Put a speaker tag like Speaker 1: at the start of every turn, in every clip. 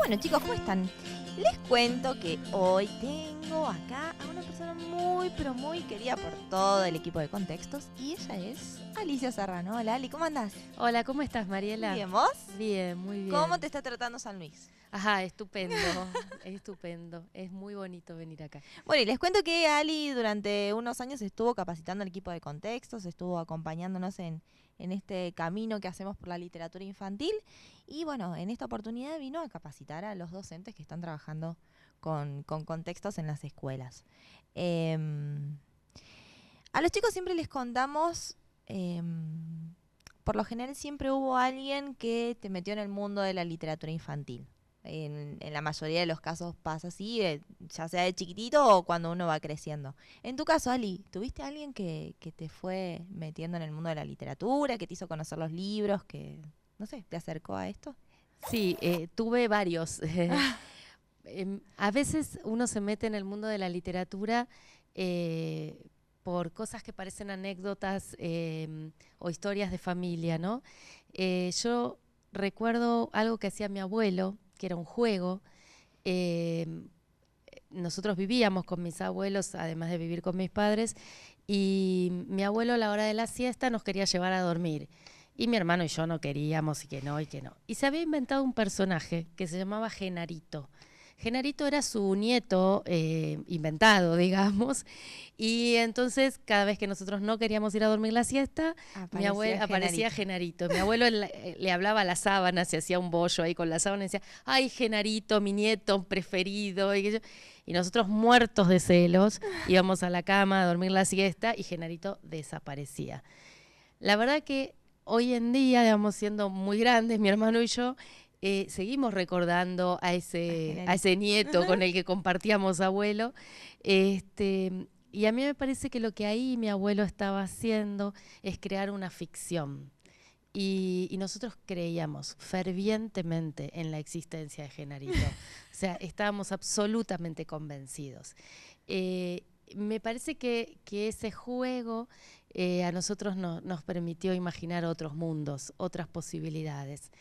Speaker 1: Bueno, chicos, ¿cómo están? Les cuento que hoy tengo acá a una persona muy, pero muy querida por todo el equipo de Contextos y ella es Alicia Serrano. Hola, Ali, ¿cómo andás?
Speaker 2: Hola, ¿cómo estás, Mariela?
Speaker 1: Bien, ¿vos?
Speaker 2: Bien, muy bien.
Speaker 1: ¿Cómo te está tratando San Luis?
Speaker 2: Ajá, estupendo, estupendo. Es muy bonito venir acá.
Speaker 1: Bueno, y les cuento que Ali durante unos años estuvo capacitando al equipo de Contextos, estuvo acompañándonos en este camino que hacemos por la literatura infantil y bueno, en esta oportunidad vino a capacitar a los docentes que están trabajando con contextos en las escuelas. Em, a los chicos siempre les contamos, por lo general siempre hubo alguien que te metió en el mundo de la literatura infantil. En la mayoría de los casos pasa así, ya sea de chiquitito o cuando uno va creciendo. En tu caso, Ali, ¿tuviste alguien que te fue metiendo en el mundo de la literatura, que te hizo conocer los libros, que, no sé, te acercó a esto?
Speaker 2: Sí, tuve varios. A veces uno se mete en el mundo de la literatura por cosas que parecen anécdotas o historias de familia, ¿no? Yo recuerdo algo que hacía mi abuelo, que era un juego. eh, Nosotros vivíamos con mis abuelos, además de vivir con mis padres, y mi abuelo a la hora de la siesta nos quería llevar a dormir. Y mi hermano y yo no queríamos, y que no, y que no. Y se había inventado un personaje que se llamaba Genarito. Genarito era su nieto inventado, digamos, y entonces cada vez que nosotros no queríamos ir a dormir la siesta, mi abuelo aparecía Genarito. Mi abuelo le hablaba a la sábana, se hacía un bollo ahí con la sábana y decía, ay, Genarito, mi nieto preferido. Y nosotros muertos de celos íbamos a la cama a dormir la siesta y Genarito desaparecía. La verdad que hoy en día, digamos, siendo muy grandes, mi hermano y yo, seguimos recordando a ese nieto con el que compartíamos abuelo. Y a mí me parece que lo que ahí mi abuelo estaba haciendo es crear una ficción. Y nosotros creíamos fervientemente en la existencia de Genarito. O sea, estábamos absolutamente convencidos. Me parece que ese juego a nosotros nos permitió imaginar otros mundos, otras posibilidades.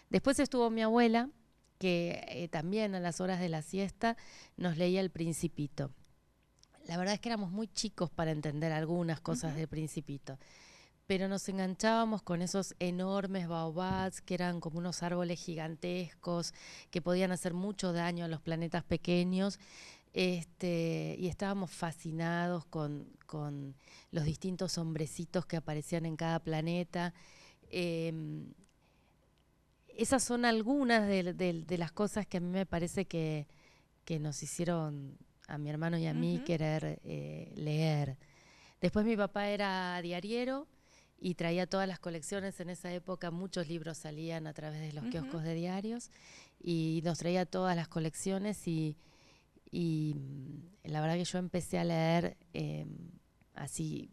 Speaker 2: Después estuvo mi abuela, que también a las horas de la siesta nos leía El Principito. La verdad es que éramos muy chicos para entender algunas cosas del Principito, pero nos enganchábamos con esos enormes baobabs que eran como unos árboles gigantescos que podían hacer mucho daño a los planetas pequeños. Y estábamos fascinados con los distintos hombrecitos que aparecían en cada planeta. Esas son algunas de las cosas que a mí me parece que nos hicieron a mi hermano y a mí querer leer. Después mi papá era diariero y traía todas las colecciones. En esa época muchos libros salían a través de los kioscos de diarios y nos traía todas las colecciones y la verdad que yo empecé a leer así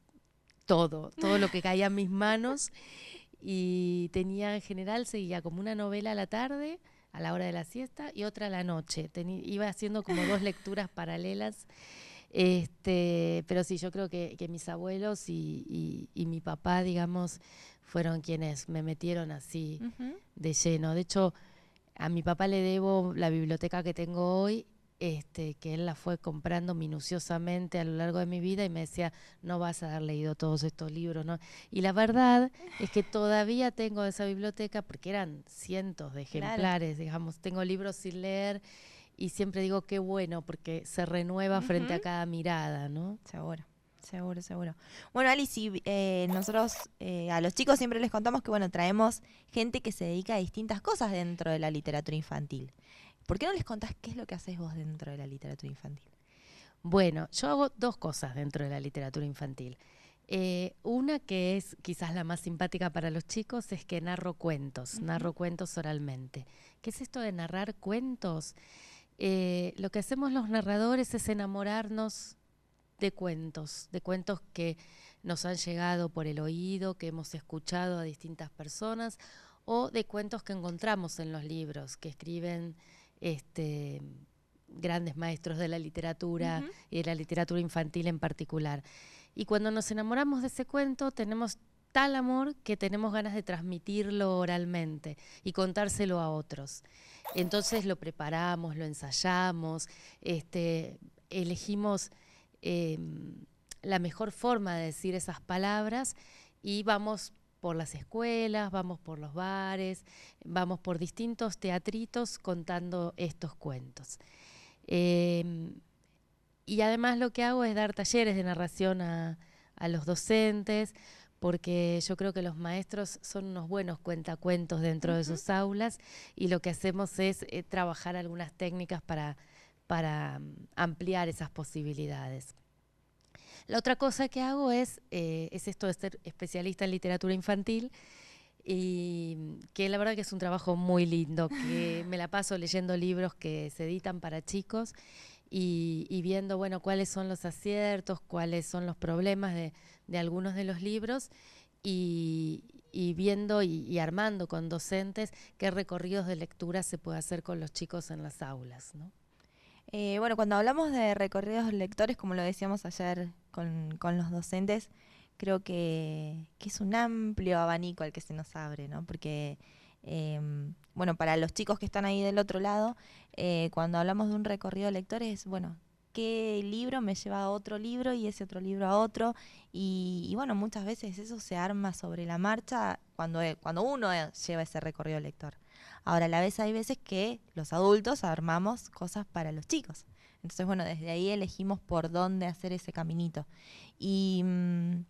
Speaker 2: todo lo que caía en mis manos y tenía en general, seguía como una novela a la tarde, a la hora de la siesta y otra a la noche. Iba haciendo como dos lecturas paralelas. Pero sí, yo creo que mis abuelos y mi papá, digamos, fueron quienes me metieron así de lleno. De hecho, a mi papá le debo la biblioteca que tengo hoy, que él la fue comprando minuciosamente a lo largo de mi vida y me decía, no vas a haber leído todos estos libros, ¿no? Y la verdad es que todavía tengo esa biblioteca porque eran cientos de ejemplares, digamos, tengo libros sin leer y siempre digo qué bueno porque se renueva frente a cada mirada, ¿no?
Speaker 1: Seguro. Bueno, Alice, nosotros a los chicos siempre les contamos que, bueno, traemos gente que se dedica a distintas cosas dentro de la literatura infantil. ¿Por qué no les contás qué es lo que haces vos dentro de la literatura infantil?
Speaker 2: Bueno, yo hago dos cosas dentro de la literatura infantil. Una que es quizás la más simpática para los chicos es que narro cuentos oralmente. ¿Qué es esto de narrar cuentos? Lo que hacemos los narradores es enamorarnos de cuentos que nos han llegado por el oído, que hemos escuchado a distintas personas, o de cuentos que encontramos en los libros, que escriben grandes maestros de la literatura y de la literatura infantil en particular. Y cuando nos enamoramos de ese cuento, tenemos tal amor que tenemos ganas de transmitirlo oralmente y contárselo a otros. Entonces lo preparamos, lo ensayamos, elegimos la mejor forma de decir esas palabras y vamos por las escuelas, vamos por los bares, vamos por distintos teatritos contando estos cuentos. Y además lo que hago es dar talleres de narración a los docentes, porque yo creo que los maestros son unos buenos cuentacuentos dentro de sus aulas, y lo que hacemos es trabajar algunas técnicas para ampliar esas posibilidades. La otra cosa que hago es esto de ser especialista en literatura infantil, y que la verdad que es un trabajo muy lindo, que me la paso leyendo libros que se editan para chicos y viendo, bueno, cuáles son los aciertos, cuáles son los problemas de algunos de los libros, y viendo y armando con docentes qué recorridos de lectura se puede hacer con los chicos en las aulas, ¿no?
Speaker 1: Bueno, cuando hablamos de recorridos lectores, como lo decíamos ayer con los docentes, creo que es un amplio abanico el que se nos abre, ¿no? Porque, bueno, para los chicos que están ahí del otro lado, cuando hablamos de un recorrido de lectores, bueno, qué libro me lleva a otro libro y ese otro libro a otro, y bueno, muchas veces eso se arma sobre la marcha cuando uno lleva ese recorrido lector. Ahora, a la vez hay veces que los adultos armamos cosas para los chicos. Entonces, bueno, desde ahí elegimos por dónde hacer ese caminito. Y me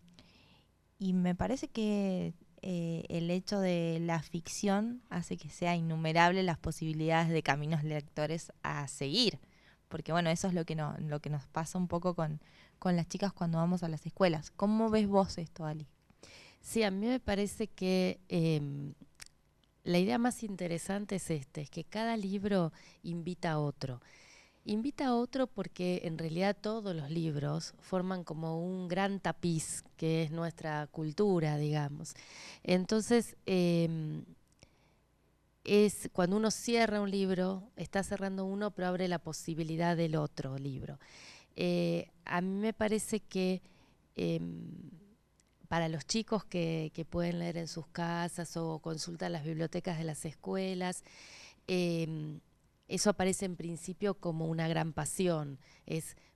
Speaker 1: parece que el hecho de la ficción hace que sea innumerable las posibilidades de caminos lectores a seguir. Porque, bueno, eso es lo que nos pasa un poco con las chicas cuando vamos a las escuelas. ¿Cómo ves vos esto, Ali?
Speaker 2: Sí, a mí me parece que la idea más interesante es que cada libro invita a otro. Invita a otro porque en realidad todos los libros forman como un gran tapiz que es nuestra cultura, digamos. Entonces, es cuando uno cierra un libro, está cerrando uno, pero abre la posibilidad del otro libro. A mí me parece que para los chicos que pueden leer en sus casas o consultan las bibliotecas de las escuelas, eso aparece en principio como una gran pasión.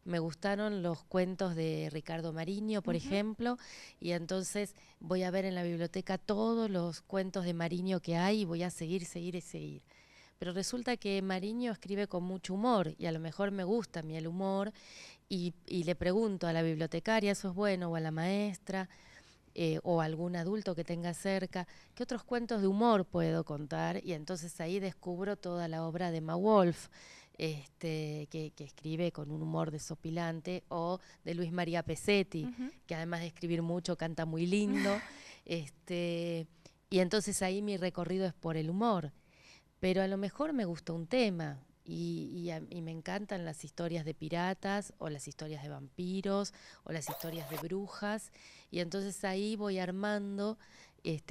Speaker 2: Me gustaron los cuentos de Ricardo Mariño, por ejemplo, y entonces voy a ver en la biblioteca todos los cuentos de Mariño que hay y voy a seguir. Pero resulta que Mariño escribe con mucho humor y a lo mejor me gusta a mí el humor, y le pregunto a la bibliotecaria, ¿eso es bueno? O a la maestra, o algún adulto que tenga cerca, ¿qué otros cuentos de humor puedo contar? Y entonces ahí descubro toda la obra de Emma Wolf, que escribe con un humor desopilante, o de Luis María Pesetti, que además de escribir mucho, canta muy lindo. Y entonces ahí mi recorrido es por el humor. Pero a lo mejor me gusta un tema, y me encantan las historias de piratas, o las historias de vampiros, o las historias de brujas, y entonces ahí voy armando,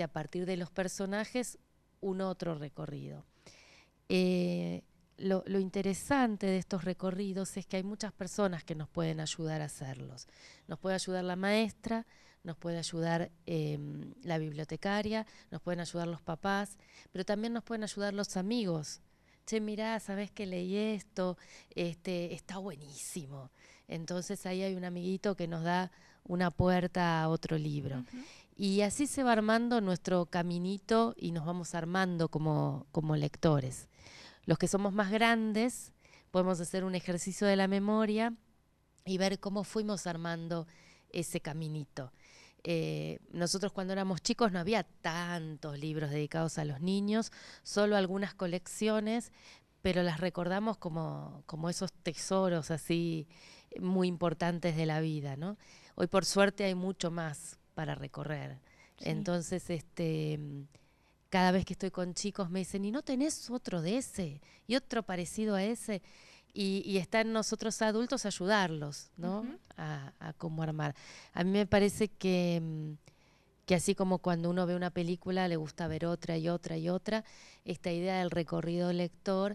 Speaker 2: a partir de los personajes, un otro recorrido. Lo interesante de estos recorridos es que hay muchas personas que nos pueden ayudar a hacerlos. Nos puede ayudar la maestra, nos puede ayudar la bibliotecaria, nos pueden ayudar los papás, pero también nos pueden ayudar los amigos. Che, mirá, ¿sabés que leí esto? Está buenísimo. Entonces ahí hay un amiguito que nos da una puerta a otro libro. Y así se va armando nuestro caminito y nos vamos armando como lectores. Los que somos más grandes podemos hacer un ejercicio de la memoria y ver cómo fuimos armando ese caminito. Nosotros cuando éramos chicos no había tantos libros dedicados a los niños, solo algunas colecciones, pero las recordamos como esos tesoros así muy importantes de la vida, ¿no? Hoy por suerte hay mucho más para recorrer. Sí. Entonces, cada vez que estoy con chicos me dicen, ¿y no tenés otro de ese? ¿Y otro parecido a ese? Y está en nosotros adultos ayudarlos, ¿no? A cómo armar. A mí me parece que así como cuando uno ve una película le gusta ver otra y otra y otra, esta idea del recorrido lector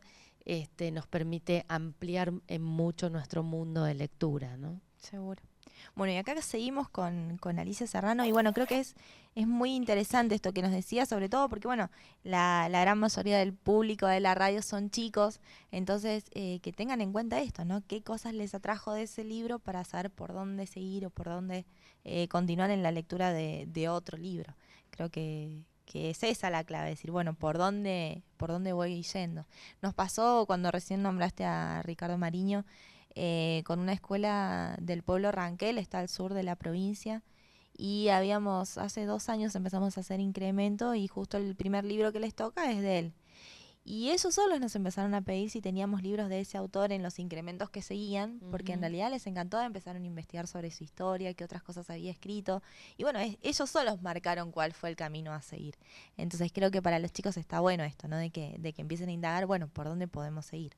Speaker 2: nos permite ampliar en mucho nuestro mundo de lectura, ¿no?
Speaker 1: Seguro. Bueno, y acá seguimos con Alicia Serrano y bueno, creo que es muy interesante esto que nos decía, sobre todo porque bueno, la gran mayoría del público de la radio son chicos, entonces que tengan en cuenta esto, ¿no? ¿Qué cosas les atrajo de ese libro para saber por dónde seguir o por dónde continuar en la lectura de otro libro? Creo que es esa la clave, decir, bueno, ¿por dónde voy yendo? Nos pasó cuando recién nombraste a Ricardo Mariño, con una escuela del pueblo Ranquel, está al sur de la provincia, y hace 2 años empezamos a hacer incremento y justo el primer libro que les toca es de él. Y ellos solos nos empezaron a pedir si teníamos libros de ese autor en los incrementos que seguían, porque en realidad les encantó, empezaron a investigar sobre su historia, qué otras cosas había escrito, y bueno, ellos solos marcaron cuál fue el camino a seguir. Entonces creo que para los chicos está bueno esto, ¿no? De que empiecen a indagar, bueno, ¿por dónde podemos seguir?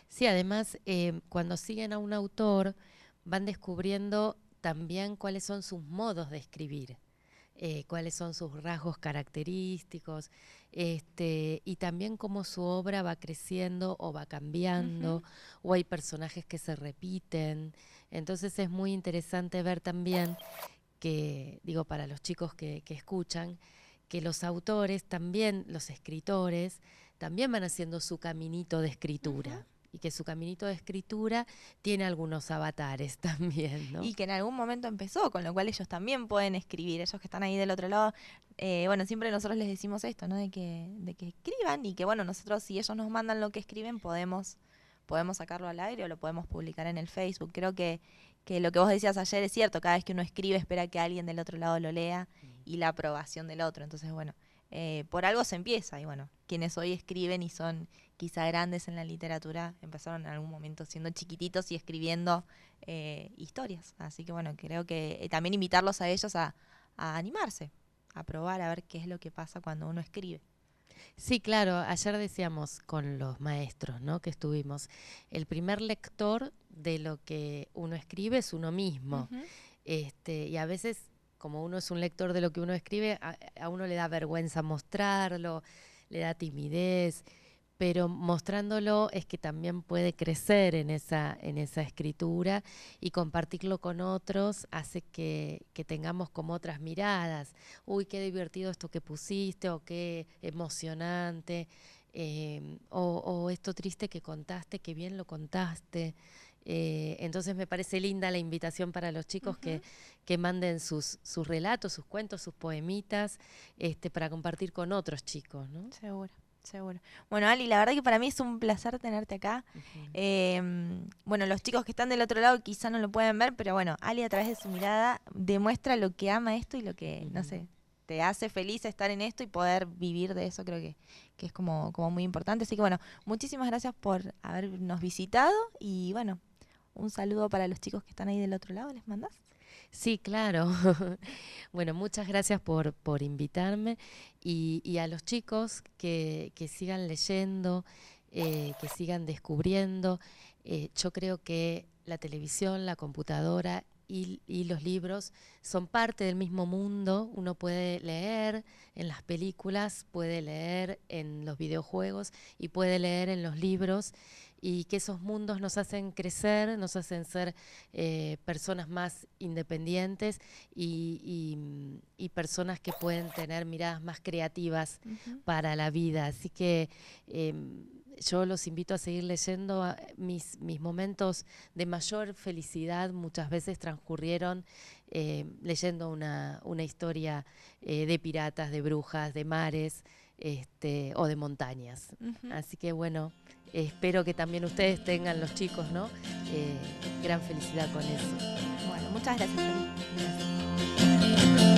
Speaker 2: Sí, además, cuando siguen a un autor, van descubriendo también cuáles son sus modos de escribir, cuáles son sus rasgos característicos, y también cómo su obra va creciendo o va cambiando, o hay personajes que se repiten. Entonces es muy interesante ver también que, digo, para los chicos que escuchan, que los autores también, los escritores, también van haciendo su caminito de escritura. Y que su caminito de escritura tiene algunos avatares también, ¿no?
Speaker 1: Y que en algún momento empezó, con lo cual ellos también pueden escribir, ellos que están ahí del otro lado. Bueno, siempre nosotros les decimos esto, ¿no? De que escriban y que, bueno, nosotros si ellos nos mandan lo que escriben, podemos sacarlo al aire o lo podemos publicar en el Facebook. Creo que lo que vos decías ayer es cierto, cada vez que uno escribe espera que alguien del otro lado lo lea y la aprobación del otro. Entonces, bueno, por algo se empieza y bueno, quienes hoy escriben y son quizá grandes en la literatura, empezaron en algún momento siendo chiquititos y escribiendo historias. Así que bueno, creo que también invitarlos a ellos a animarse, a probar, a ver qué es lo que pasa cuando uno escribe.
Speaker 2: Sí, claro, ayer decíamos con los maestros, ¿no? Que estuvimos, el primer lector de lo que uno escribe es uno mismo. Y a veces, como uno es un lector de lo que uno escribe, a uno le da vergüenza mostrarlo, le da timidez, pero mostrándolo es que también puede crecer en esa escritura y compartirlo con otros hace que tengamos como otras miradas. Uy, qué divertido esto que pusiste, o qué emocionante, o esto triste que contaste, qué bien lo contaste. Entonces me parece linda la invitación para los chicos que manden sus relatos, sus cuentos, sus poemitas, para compartir con otros chicos, ¿no?
Speaker 1: Seguro. Bueno, Ali, la verdad que para mí es un placer tenerte acá. Bueno, los chicos que están del otro lado quizá no lo pueden ver, pero bueno, Ali a través de su mirada demuestra lo que ama esto y lo que, no sé, te hace feliz estar en esto y poder vivir de eso. Creo que es como muy importante. Así que bueno, muchísimas gracias por habernos visitado y bueno, un saludo para los chicos que están ahí del otro lado. ¿Les mandás?
Speaker 2: Sí, claro. Bueno, muchas gracias por invitarme y a los chicos que sigan leyendo, que sigan descubriendo. Yo creo que la televisión, la computadora y los libros son parte del mismo mundo. Uno puede leer en las películas, puede leer en los videojuegos y puede leer en los libros, y que esos mundos nos hacen crecer, nos hacen ser personas más independientes y personas que pueden tener miradas más creativas para la vida. Así que yo los invito a seguir leyendo. Mis momentos de mayor felicidad muchas veces transcurrieron leyendo una historia de piratas, de brujas, de mares, o de montañas. Así que bueno, espero que también ustedes tengan, los chicos, ¿no? Gran felicidad con eso.
Speaker 1: Bueno, muchas gracias, Ali. Gracias.